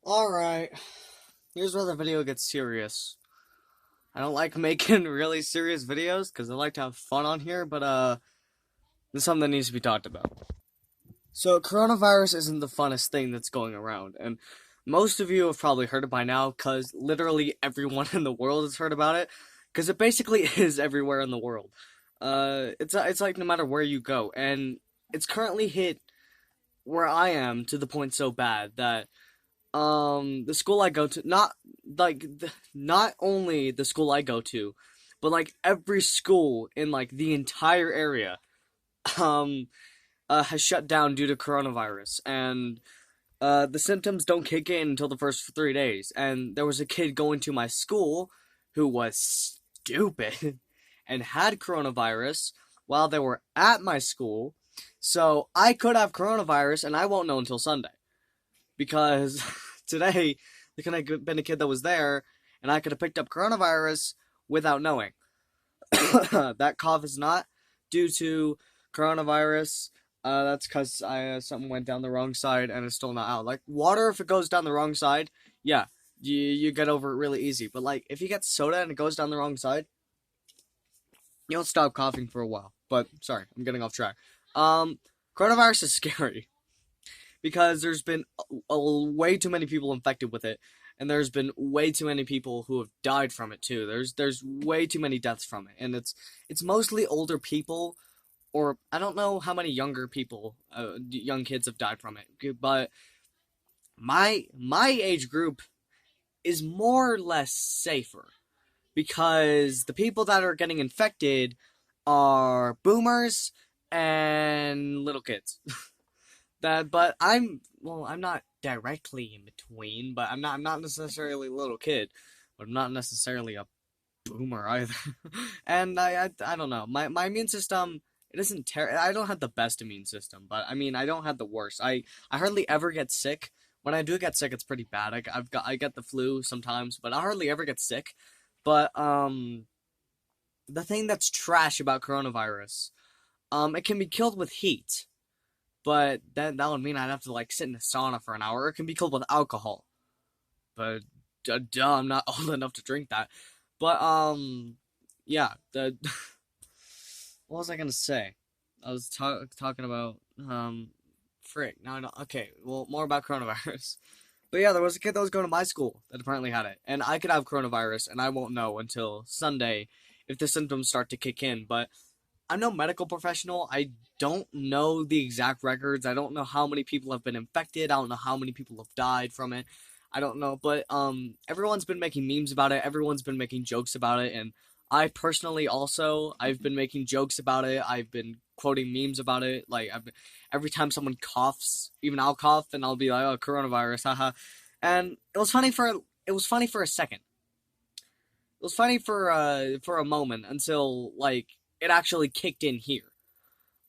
Alright, here's where the video gets serious. I don't like making really serious videos because I like to have fun on here, but this is something that needs to be talked about. So, coronavirus isn't the funnest thing that's going around, and most of you have probably heard it by now because literally everyone in the world has heard about it because it basically is everywhere in the world. It's like no matter where you go, and it's currently hit where I am to the point so bad that the school I go to, not only the school I go to, but like every school in like the entire area um has shut down due to coronavirus, and the symptoms don't kick in until the first 3 days. And there was a kid going to my school who was stupid and had coronavirus while they were at my school, so I could have coronavirus and I won't know until Sunday because today there could have been a kid that was there and I could have picked up coronavirus without knowing. That cough is not due to coronavirus. That's because something went down the wrong side and it's still not out. Like water, if it goes down the wrong side, yeah, you get over it really easy. But like if you get soda and it goes down the wrong side, you'll stop coughing for a while. But sorry, I'm getting off track. Coronavirus is scary because there's been way too many people infected with it, and there's been way too many people who have died from it too. There's way too many deaths from it, and it's mostly older people, or I don't know how many younger people, young kids have died from it, but my age group is more or less safer because the people that are getting infected are boomers and little kids. But I'm not directly in between, but I'm not necessarily a little kid, but I'm not necessarily a boomer either. And I don't know. My immune system, it isn't I don't have the best immune system, but I mean I don't have the worst. I hardly ever get sick. When I do get sick, it's pretty bad. I get the flu sometimes, but I hardly ever get sick. But the thing that's trash about coronavirus, it can be killed with heat, but that would mean I'd have to like sit in a sauna for an hour. It can be killed with alcohol, but duh, I'm not old enough to drink that. But yeah. The what was I gonna say? I was talking about frick. Now I don't. Okay, well, more about coronavirus. But yeah, there was a kid that was going to my school that apparently had it, and I could have coronavirus, and I won't know until Sunday if the symptoms start to kick in. But I'm no medical professional. I don't know the exact records. I don't know how many people have been infected. I don't know how many people have died from it. I don't know, but everyone's been making memes about it. Everyone's been making jokes about it, and I personally also I've been making jokes about it. I've been quoting memes about it. Like every time someone coughs, even I'll cough and I'll be like, "Oh, coronavirus, haha." And it was funny for a second. It was funny for a moment until like it actually kicked in here.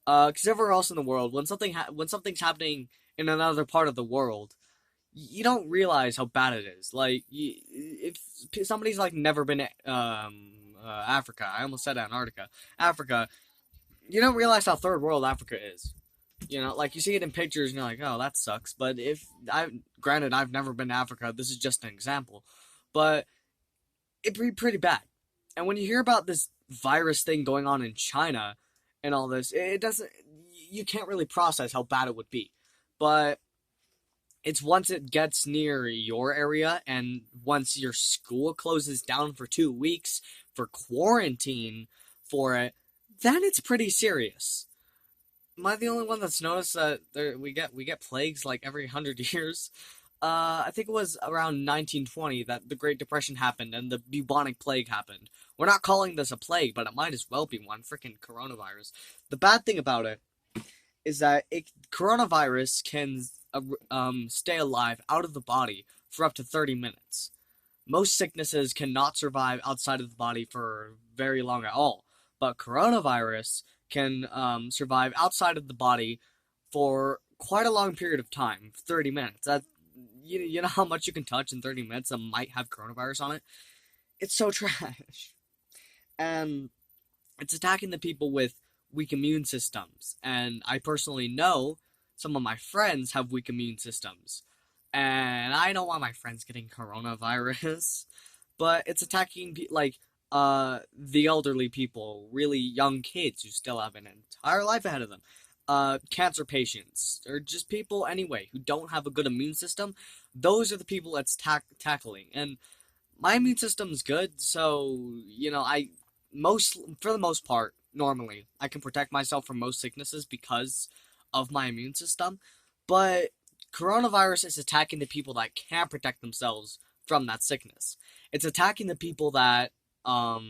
Because everywhere else in the world, when something's happening in another part of the world, you don't realize how bad it is. Like, if somebody's like never been Africa, I almost said Antarctica, Africa, you don't realize how third world Africa is. You know, like you see it in pictures, and you're like, oh, that sucks. But granted, I've never been to Africa. This is just an example, but it'd be pretty bad. And when you hear about this virus thing going on in China and all this, it doesn't. You can't really process how bad it would be. But it's once it gets near your area and once your school closes down for 2 weeks for quarantine for it, then it's pretty serious. Am I the only one that's noticed that we get plagues like every 100 years? I think it was around 1920 that the Great Depression happened and the bubonic plague happened. We're not calling this a plague, but it might as well be one. Freaking coronavirus. The bad thing about it is that coronavirus can stay alive out of the body for up to 30 minutes. Most sicknesses cannot survive outside of the body for very long at all, but coronavirus can survive outside of the body for quite a long period of time, 30 minutes. You know how much you can touch in 30 minutes that might have coronavirus on it? It's so trash. And it's attacking the people with weak immune systems. And I personally know some of my friends have weak immune systems. and I don't want my friends getting coronavirus, but it's attacking the elderly people, really young kids who still have an entire life ahead of them, cancer patients, or just people anyway who don't have a good immune system. Those are the people that's tackling, and my immune system's good, so for the most part, normally I can protect myself from most sicknesses because of my immune system. But coronavirus is attacking the people that can't protect themselves from that sickness. It's attacking the people that no,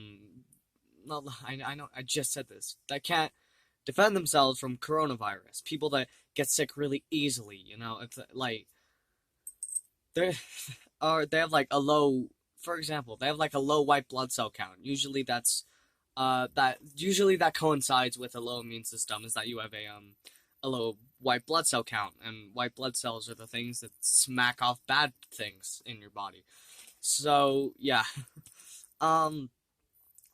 I know I just said this, that can't defend themselves from coronavirus. People that get sick really easily. It's like they they have like a low, for example, they have like a low white blood cell count. Usually that coincides with a low immune system, is that you have a low white blood cell count, and white blood cells are the things that smack off bad things in your body. So yeah. um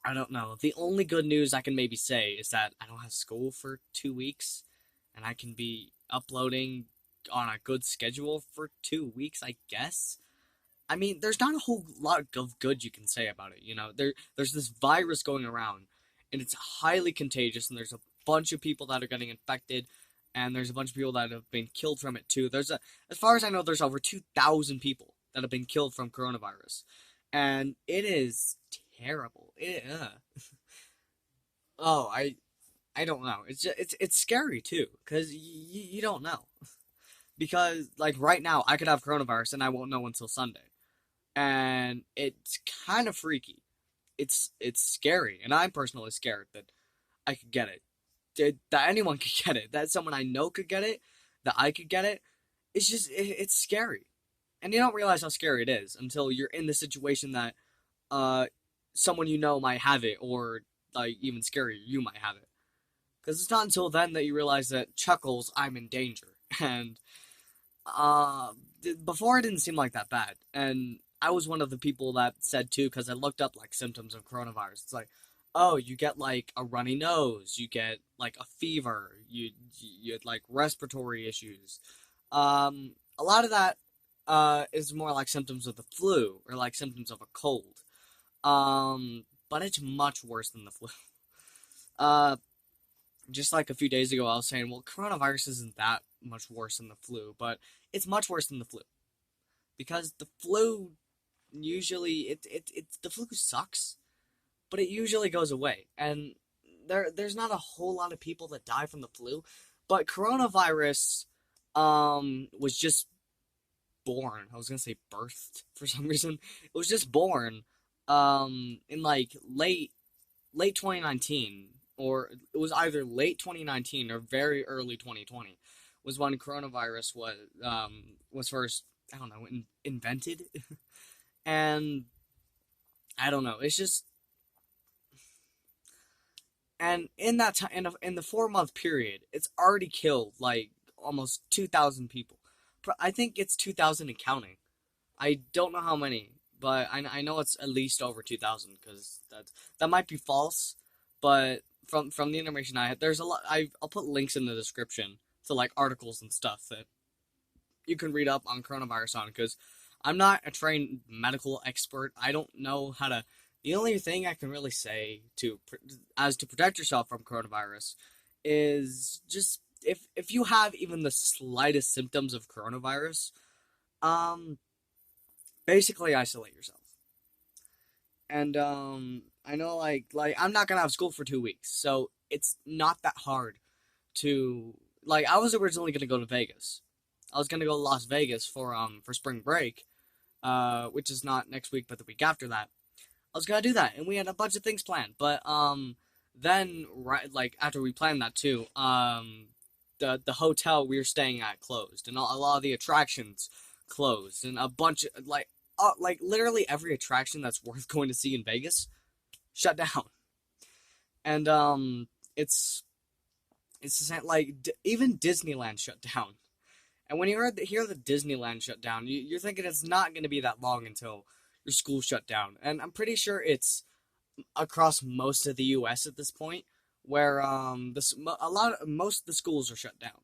I don't know. The only good news I can maybe say is that I don't have school for 2 weeks, and I can be uploading on a good schedule for 2 weeks, I guess. I mean, there's not a whole lot of good you can say about it. There's this virus going around, and it's highly contagious, and there's a bunch of people that are getting infected, and there's a bunch of people that have been killed from it too. As far as I know, there's over 2,000 people that have been killed from coronavirus, and it is terrible. Oh, I don't know. It's scary too, because you don't know. Because like right now, I could have coronavirus and I won't know until Sunday, and it's kind of freaky. It's scary, and I'm personally scared that I could get it, that anyone could get it, that someone I know could get it, that I could get it. It's scary, and you don't realize how scary it is until you're in the situation that uh someone you know might have it, or like even scarier, you might have it. Because it's not until then that you realize that Chuckles, I'm in danger, and uh, before it didn't seem like that bad, and I was one of the people that said too, because I looked up like symptoms of coronavirus. It's like, oh, you get like a runny nose, you get like a fever, you had like respiratory issues. A lot of that is more like symptoms of the flu, or like symptoms of a cold. But it's much worse than the flu. Uh, just like a few days ago, I was saying, well, coronavirus isn't that much worse than the flu, but it's much worse than the flu, because the flu usually the flu sucks, but it usually goes away, and there's not a whole lot of people that die from the flu, but coronavirus was just born. I was gonna say birthed for some reason. It was just born in like late 2019, or it was either late 2019 or very early 2020 was when coronavirus was first, I don't know, invented. And I don't know, it's just, and in that time, in the 4 month period, it's already killed like almost 2,000 people. I think it's 2,000 and counting. I don't know how many, but I know it's at least over 2,000, because that might be false, but from the information I had, there's a lot. I'll put links in the description to like articles and stuff that you can read up on coronavirus on, because I'm not a trained medical expert. I don't know how to. The only thing I can really say to protect yourself from coronavirus is just, if you have even the slightest symptoms of coronavirus, um, basically isolate yourself. And I know like I'm not gonna have school for 2 weeks, so it's not that hard to, like, I was originally gonna go to Vegas. I was gonna go to Las Vegas for spring break, which is not next week but the week after that. I was gonna do that, and we had a bunch of things planned, but then right, like, after we planned that too, the hotel we were staying at closed, and a lot of the attractions closed, and a bunch of like literally every attraction that's worth going to see in Vegas shut down. And it's like even Disneyland shut down. And when you hear the Disneyland shut down, you're thinking it's not going to be that long until your school shut down. And I'm pretty sure it's across most of the U.S. at this point, where most of the schools are shut down.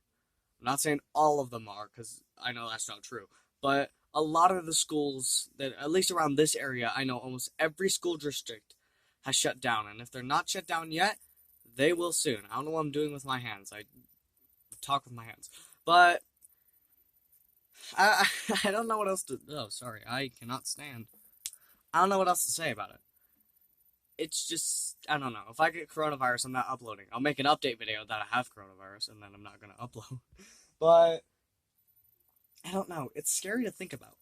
I'm not saying all of them are, because I know that's not true, but a lot of the schools that, at least around this area, I know almost every school district has shut down, and if they're not shut down yet, they will soon. I don't know what I'm doing with my hands. I talk with my hands, but I I don't know what else to. Oh, sorry, I cannot stand. I don't know what else to say about it. It's just, I don't know. If I get coronavirus, I'm not uploading. I'll make an update video that I have coronavirus, and then I'm not gonna upload. But I don't know. It's scary to think about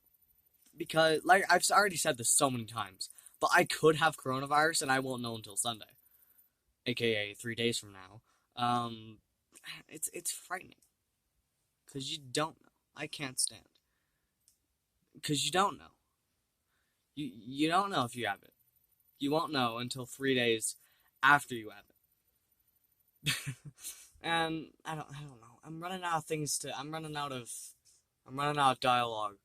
because, like, I've already said this so many times, but I could have coronavirus and I won't know until Sunday, aka 3 days from now. It's frightening because you don't know. I can't stand because you don't know. You don't know if you have it. You won't know until 3 days after you have it. And I don't know. I'm running out of things to. I'm running out of dialogue.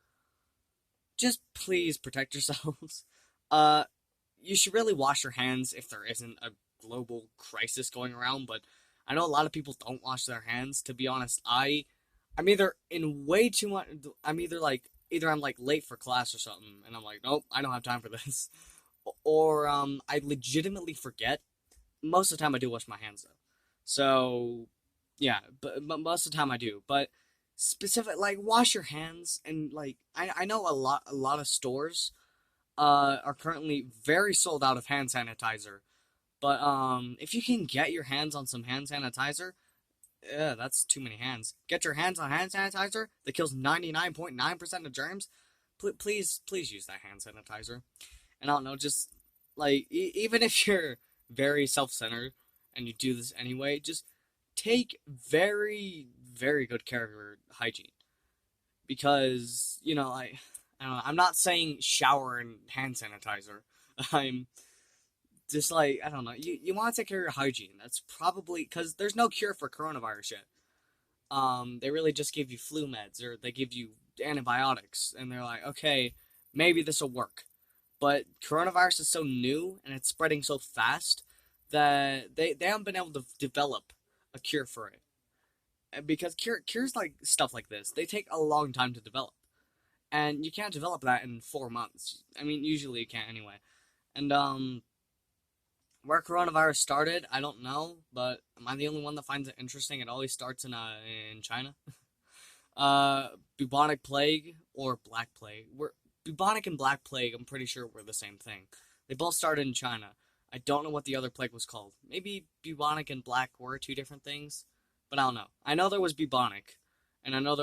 Just please protect yourselves. You should really wash your hands if there isn't a global crisis going around. But I know a lot of people don't wash their hands. To be honest, I'm either in way too much. Either I'm like late for class or something, and I'm like, nope, I don't have time for this. Or I legitimately forget. Most of the time, I do wash my hands though. So yeah, but most of the time I do. But specific, like, wash your hands, and like I know a lot of stores are currently very sold out of hand sanitizer. But if you can get your hands on some hand sanitizer, yeah, that's too many hands. Get your hands on hand sanitizer that kills 99.9% of germs. Please use that hand sanitizer. And I don't know, just like even if you're very self-centered and you do this anyway, just take very very good care of your hygiene because I don't know. I'm not saying shower and hand sanitizer. I'm just like, I don't know. You want to take care of your hygiene. That's probably because there's no cure for coronavirus yet. They really just give you flu meds or they give you antibiotics, and they're like, okay, maybe this will work. But coronavirus is so new and it's spreading so fast that they haven't been able to develop a cure for it. Because cures like stuff like this, they take a long time to develop, and you can't develop that in 4 months. I mean, usually you can't anyway. And where coronavirus started, I don't know, but am I the only one that finds it interesting? It always starts in China. Bubonic plague or black plague. Bubonic and black plague, I'm pretty sure were the same thing. They both started in China. I don't know what the other plague was called. Maybe bubonic and black were two different things, but I don't know. I know there was bubonic, and I know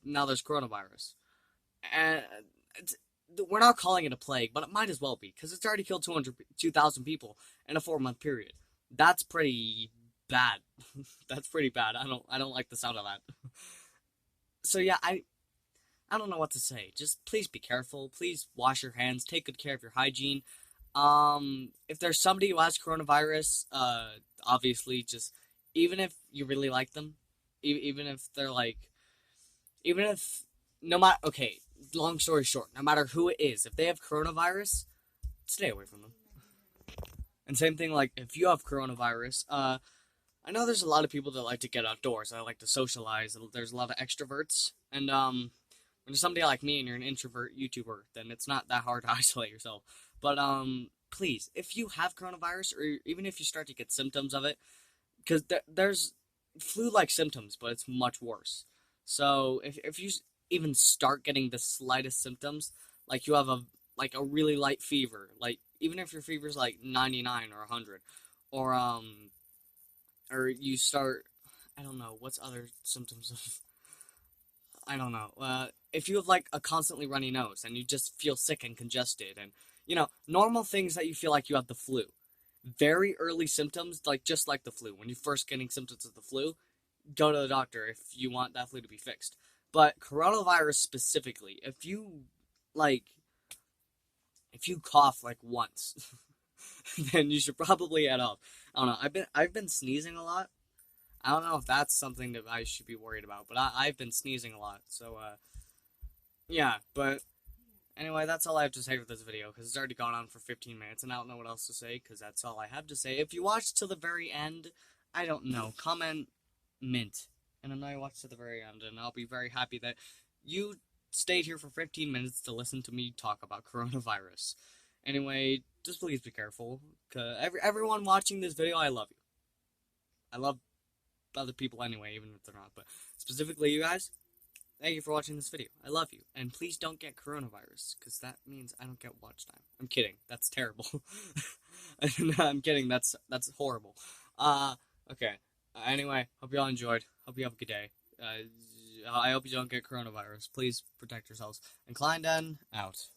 now there's coronavirus. And we're not calling it a plague, but it might as well be, because it's already killed 2,000 people in a 4-month period. That's pretty bad. That's pretty bad. I don't like the sound of that. So yeah, I don't know what to say. Just please be careful. Please wash your hands. Take good care of your hygiene. If there's somebody who has coronavirus, obviously, just even if you really like them, even if they're like, even if no matter, okay, long story short, no matter who it is, if they have coronavirus, stay away from them. And same thing, like, if you have coronavirus, I know there's a lot of people that like to get outdoors, that like to socialize, there's a lot of extroverts, and, when you're somebody like me and you're an introvert YouTuber, then it's not that hard to isolate yourself. But, please, if you have coronavirus, or even if you start to get symptoms of it, because there's flu-like symptoms, but it's much worse. So, if you even start getting the slightest symptoms, like you have a really light fever, like even if your fever's like 99 or 100, or you start, I don't know, what's other symptoms of, I don't know, if you have like a constantly runny nose and you just feel sick and congested and, normal things that you feel like you have the flu. Very early symptoms, like just like the flu. When you're first getting symptoms of the flu, go to the doctor if you want that flu to be fixed. But coronavirus specifically, if you cough like once, then you should probably head off. I don't know. I've been sneezing a lot. I don't know if that's something that I should be worried about, but I've been sneezing a lot. So yeah. But anyway, that's all I have to say for this video, because it's already gone on for 15 minutes, and I don't know what else to say, because that's all I have to say. If you watched till the very end, I don't know, comment mint, and I know you watched to the very end, and I'll be very happy that you stayed here for 15 minutes to listen to me talk about coronavirus. Anyway, just please be careful. Cause everyone watching this video, I love you. I love other people anyway, even if they're not. But specifically you guys, thank you for watching this video. I love you. And please don't get coronavirus, because that means I don't get watch time. I'm kidding. That's terrible. No, I'm kidding. That's horrible. Okay. Anyway, hope you all enjoyed. Hope you have a good day. I hope you don't get coronavirus. Please protect yourselves. And Klein Den, out.